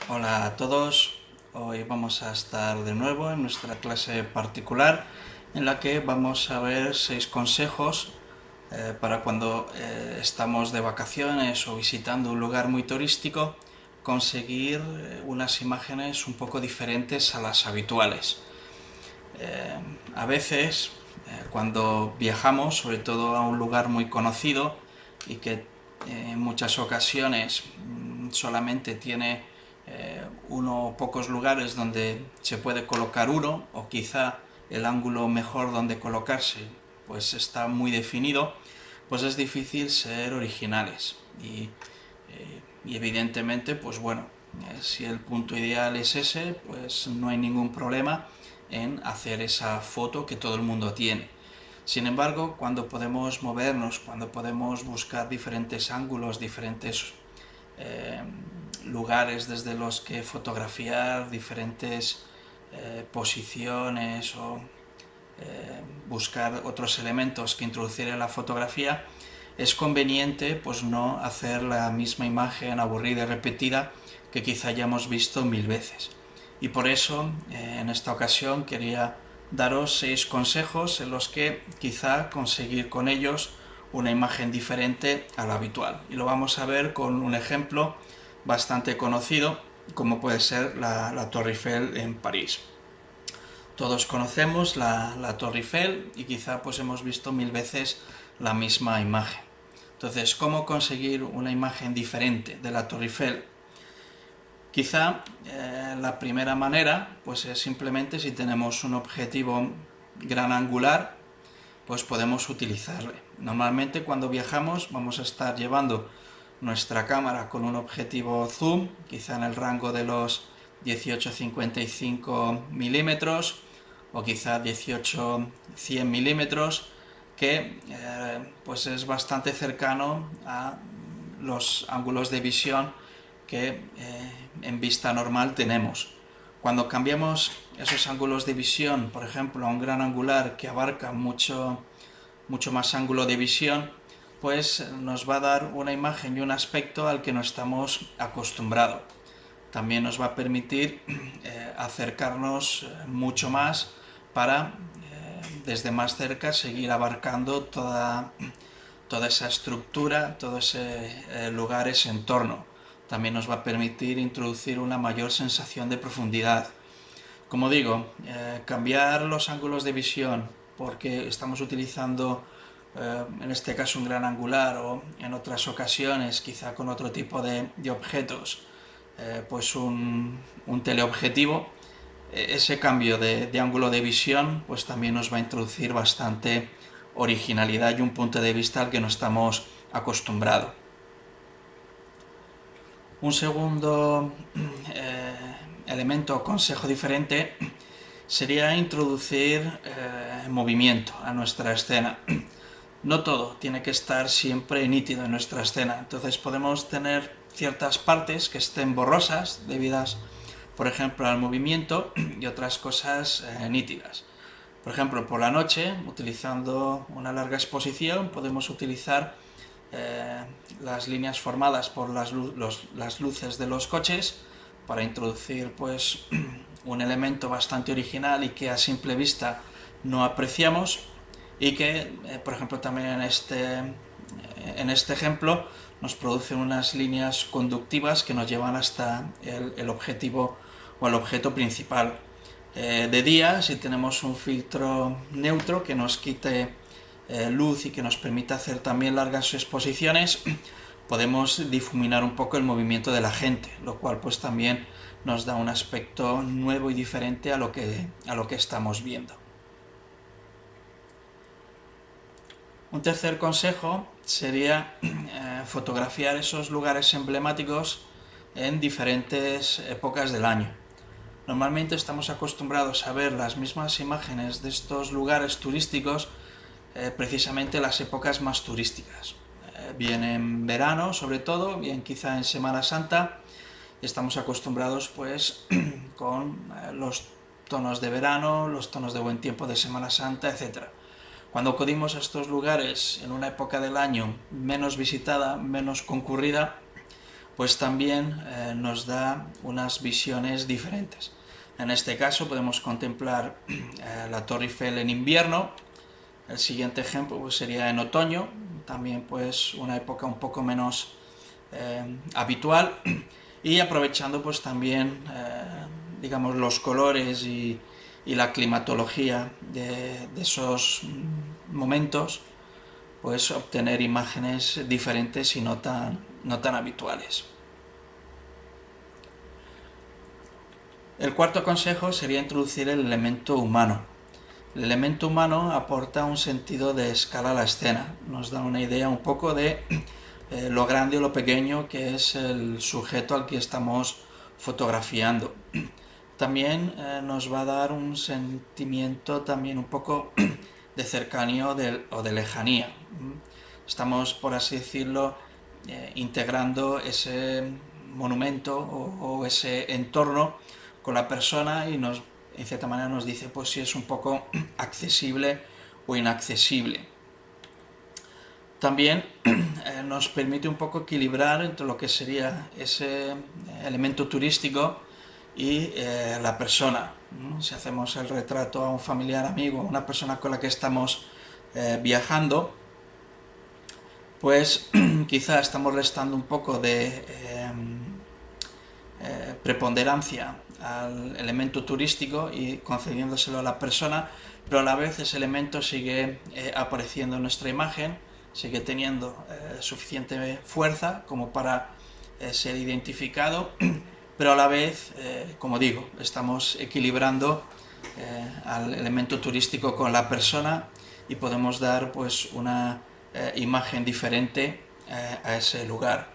Hola a todos, hoy vamos a estar de nuevo en nuestra clase particular en la que vamos a ver 6 consejos para cuando estamos de vacaciones o visitando un lugar muy turístico conseguir unas imágenes un poco diferentes a las habituales. A veces cuando viajamos, sobre todo a un lugar muy conocido y que en muchas ocasiones solamente tiene uno o pocos lugares donde se puede colocar uno, o quizá el ángulo mejor donde colocarse pues está muy definido, pues es difícil ser originales. Y evidentemente, pues bueno, si el punto ideal es ese, pues no hay ningún problema en hacer esa foto que todo el mundo tiene. Sin embargo, cuando podemos movernos, cuando podemos buscar diferentes ángulos, diferentes eh, lugares desde los que fotografiar, diferentes posiciones o buscar otros elementos que introducir en la fotografía, es conveniente pues no hacer la misma imagen aburrida y repetida que quizá hayamos visto 1000 veces. Y por eso en esta ocasión quería daros 6 consejos en los que quizá conseguir con ellos una imagen diferente a la habitual. Y lo vamos a ver con un ejemplo bastante conocido, como puede ser la Torre Eiffel en París. Todos conocemos la Torre Eiffel y quizá pues hemos visto 1000 veces la misma imagen. Entonces, ¿cómo conseguir una imagen diferente de la Torre Eiffel? Quizá la primera manera pues es simplemente, si tenemos un objetivo gran angular, pues podemos utilizarle. Normalmente cuando viajamos vamos a estar llevando nuestra cámara con un objetivo zoom, quizá en el rango de los 18-55 milímetros o quizá 18-100 milímetros, que pues es bastante cercano a los ángulos de visión que en vista normal tenemos. Cuando cambiamos esos ángulos de visión, por ejemplo, a un gran angular que abarca mucho más ángulo de visión, pues nos va a dar una imagen y un aspecto al que no estamos acostumbrados. También nos va a permitir acercarnos mucho más para desde más cerca seguir abarcando toda esa estructura, todo ese lugar, ese entorno. También nos va a permitir introducir una mayor sensación de profundidad. Como digo, cambiar los ángulos de visión porque estamos utilizando en este caso un gran angular, o en otras ocasiones quizá con otro tipo de objetos, pues un teleobjetivo, ese cambio de ángulo de visión pues también nos va a introducir bastante originalidad y un punto de vista al que no estamos acostumbrados. Un segundo elemento o consejo diferente sería introducir movimiento a nuestra escena. No todo tiene que estar siempre nítido en nuestra escena, entonces podemos tener ciertas partes que estén borrosas debidas, por ejemplo, al movimiento, y otras cosas nítidas. Por ejemplo, por la noche, utilizando una larga exposición, podemos utilizar las líneas formadas por las luces de los coches para introducir pues un elemento bastante original y que a simple vista no apreciamos, y que por ejemplo también en este ejemplo nos producen unas líneas conductivas que nos llevan hasta el objetivo o el objeto principal. De día, si tenemos un filtro neutro que nos quite luz y que nos permita hacer también largas exposiciones, podemos difuminar un poco el movimiento de la gente, lo cual pues también nos da un aspecto nuevo y diferente a lo que estamos viendo. Un tercer consejo sería fotografiar esos lugares emblemáticos en diferentes épocas del año. Normalmente estamos acostumbrados a ver las mismas imágenes de estos lugares turísticos precisamente en las épocas más turísticas. Bien en verano, sobre todo, bien quizá en Semana Santa, estamos acostumbrados pues con los tonos de verano, los tonos de buen tiempo de Semana Santa, etc. Cuando acudimos a estos lugares en una época del año menos visitada, menos concurrida, pues también nos da unas visiones diferentes. En este caso podemos contemplar la Torre Eiffel en invierno. El siguiente ejemplo pues, sería en otoño, también pues una época un poco menos habitual, y aprovechando pues también digamos los colores y la climatología de esos momentos, pues obtener imágenes diferentes y no tan habituales. El cuarto consejo sería introducir el elemento humano. El elemento humano aporta un sentido de escala a la escena, nos da una idea un poco de lo grande o lo pequeño que es el sujeto al que estamos fotografiando. También nos va a dar un sentimiento también un poco de cercanía o de lejanía. Estamos, por así decirlo, integrando ese monumento o ese entorno con la persona y en cierta manera nos dice pues si es un poco accesible o inaccesible. También nos permite un poco equilibrar entre lo que sería ese elemento turístico y la persona. Si hacemos el retrato a un familiar, amigo, a una persona con la que estamos viajando, pues quizá estamos restando un poco de preponderancia al elemento turístico y concediéndoselo a la persona, pero a la vez ese elemento sigue apareciendo en nuestra imagen, sigue teniendo suficiente fuerza como para ser identificado, pero a la vez, como digo, estamos equilibrando al elemento turístico con la persona y podemos dar pues una imagen diferente a ese lugar.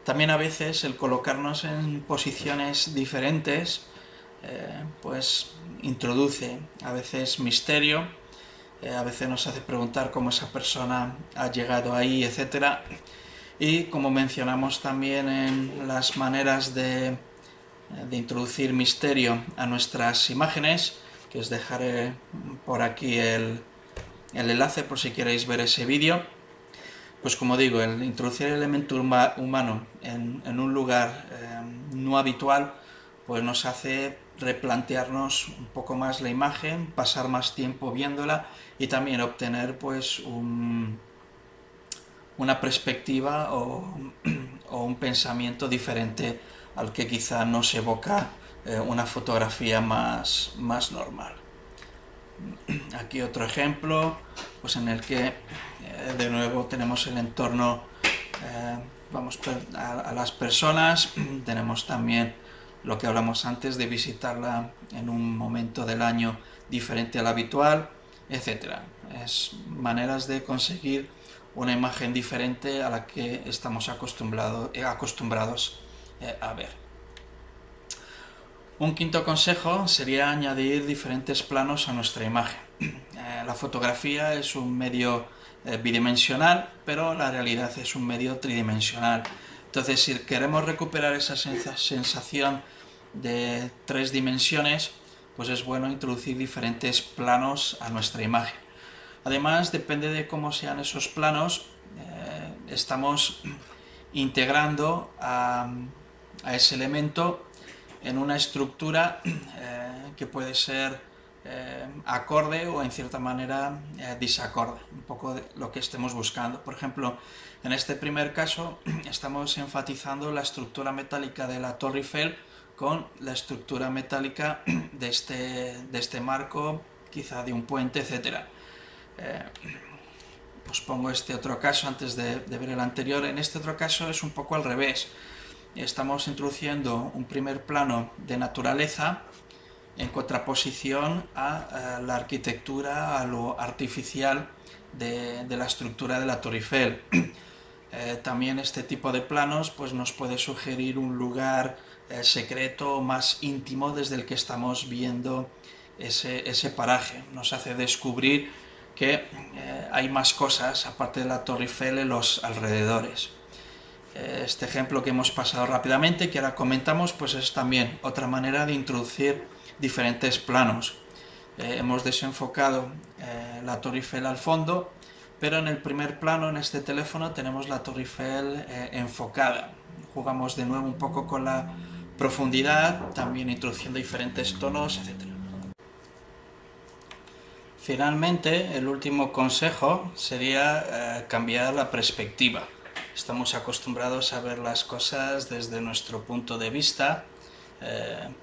También a veces el colocarnos en posiciones diferentes pues introduce a veces misterio, a veces nos hace preguntar cómo esa persona ha llegado ahí, etc. Y como mencionamos también en las maneras de introducir misterio a nuestras imágenes, que os dejaré por aquí el enlace por si queréis ver ese vídeo, pues como digo, el introducir el elemento humano en un lugar no habitual, pues nos hace replantearnos un poco más la imagen, pasar más tiempo viéndola y también obtener pues una perspectiva o un pensamiento diferente al que quizá nos evoca una fotografía más normal. Aquí otro ejemplo pues en el que de nuevo tenemos el entorno, vamos a las personas, tenemos también lo que hablamos antes de visitarla en un momento del año diferente al habitual, etc. Es maneras de conseguir una imagen diferente a la que estamos acostumbrados a ver. Un quinto consejo sería añadir diferentes planos a nuestra imagen. La fotografía es un medio bidimensional, pero la realidad es un medio tridimensional. Entonces, si queremos recuperar esa sensación de 3 dimensiones, pues es bueno introducir diferentes planos a nuestra imagen. Además, depende de cómo sean esos planos, estamos integrando a ese elemento en una estructura que puede ser acorde o en cierta manera disacorde, un poco de lo que estemos buscando. Por ejemplo, en este primer caso estamos enfatizando la estructura metálica de la Torre Eiffel con la estructura metálica de este marco, quizá de un puente, etc. Os pongo este otro caso antes de ver el anterior. En este otro caso es un poco al revés. Estamos introduciendo un primer plano de naturaleza en contraposición a la arquitectura, a lo artificial de la estructura de la Torre Eiffel. También este tipo de planos pues, nos puede sugerir un lugar secreto, más íntimo desde el que estamos viendo ese paraje. Nos hace descubrir que hay más cosas aparte de la Torre Eiffel en los alrededores. Este ejemplo que hemos pasado rápidamente, que ahora comentamos, pues es también otra manera de introducir diferentes planos. Hemos desenfocado la Torre Eiffel al fondo, pero en el primer plano, en este teléfono, tenemos la Torre Eiffel enfocada. jugamos de nuevo un poco con la profundidad, también introduciendo diferentes tonos, etc. Finalmente, el último consejo sería cambiar la perspectiva. Estamos acostumbrados a ver las cosas desde nuestro punto de vista,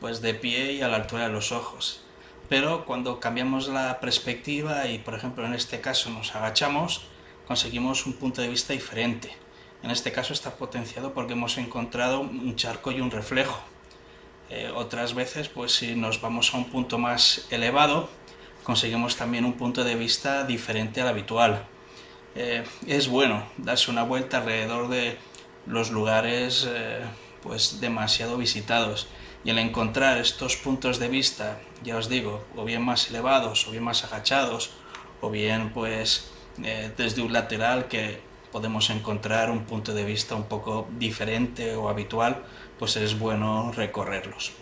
pues de pie y a la altura de los ojos. Pero cuando cambiamos la perspectiva y, por ejemplo, en este caso nos agachamos, conseguimos un punto de vista diferente. En este caso está potenciado porque hemos encontrado un charco y un reflejo. Otras veces, pues si nos vamos a un punto más elevado, conseguimos también un punto de vista diferente al habitual. Es bueno darse una vuelta alrededor de los lugares pues demasiado visitados, y el encontrar estos puntos de vista, ya os digo, o bien más elevados o bien más agachados, o bien pues desde un lateral, que podemos encontrar un punto de vista un poco diferente o habitual, pues es bueno recorrerlos.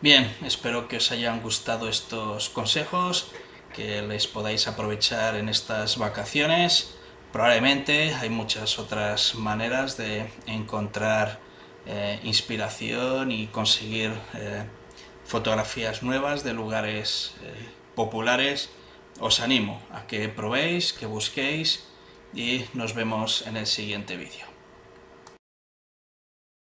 Bien, espero que os hayan gustado estos consejos, que les podáis aprovechar en estas vacaciones. Probablemente hay muchas otras maneras de encontrar inspiración y conseguir fotografías nuevas de lugares populares. Os animo a que probéis, que busquéis, y nos vemos en el siguiente vídeo.